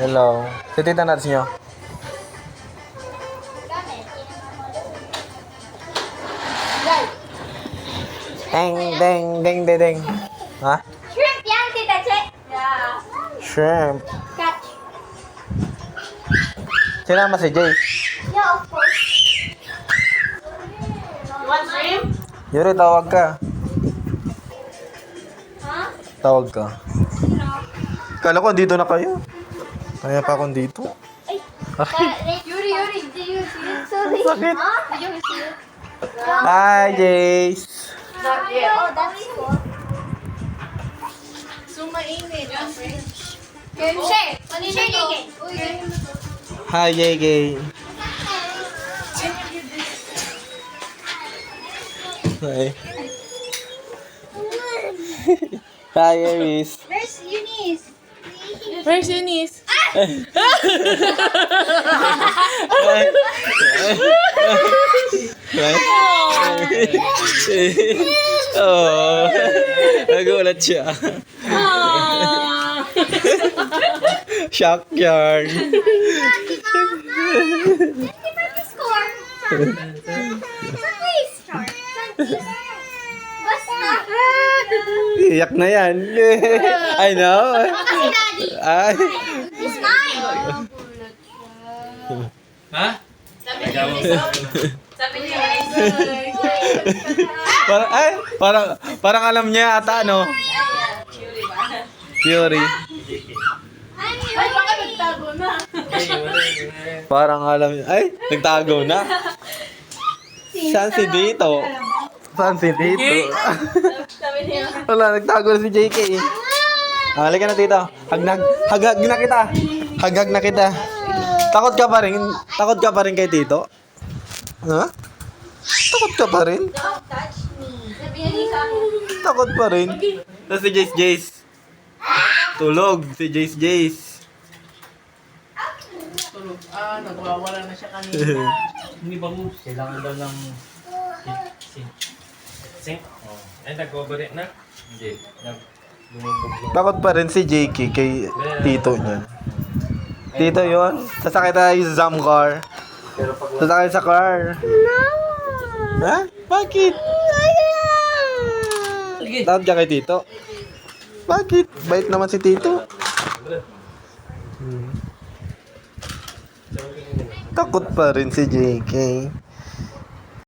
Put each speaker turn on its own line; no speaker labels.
Hello. Si Tita Nats nyo. Deng, deng, deng, deng, deng. Ha?
Shrimp yan, Tita Che. Yeah.
Shrimp.
Catch.
Sinama si Jay.
Yeah, of course.
You want shrimp?
Yuri, tawag ka.
Huh?
Tawag ka.
No.
Kala ko dito na kayo. Kaya pa akong dito.
Ay.
Ay.
Yuri, did you see it? Sorry.
Sakit.
Huh? Did you see it?
Hi, Jace.
Not yet.
Oh, that's cool.
So mainit.
Che, Che.
Hi, JK. Hi. Hi, Aries.
Where's Eunice?
Where's Eunice?
Oh, nagulat siya. Shock yarn.
Score. Please. Basta.
Iyak na yan. I know.
Kasi daddy.
Ay.
It's mine.
Ha?
Sabi niya,
Parang alam niya ata, no? Fury.
ay, baka nagtago na.
Parang alam niya. Ay, nagtago na. Saan si Dito? Saan si Dito?
Sabi niya,
Wala, nagtago na si JK. Halika na, Tito. Hagag na kita. Hagag na kita. Takot ka pa rin? Takot ka pa rin kay Tito? Ha? Takot ka pa rin?
Don't touch me. Sabihan niya sa akin.
Takot pa rin? Tapos si Jace. Tulog si Jace.
tulog. Nagwawala na siya kanina.
Hindi ba mo? Kailangan daw ng sink. Oh. Ay, nag-overate na? Hindi. Lumubog.
Takot pa rin si JK kay Tito niya. Tito yon. Sasakay tayo sa Zamcar. Sasakay sa car. Ha? Bakit? Takot ka kay Tito? Bakit? Bait naman si Tito. Takot pa rin si JK.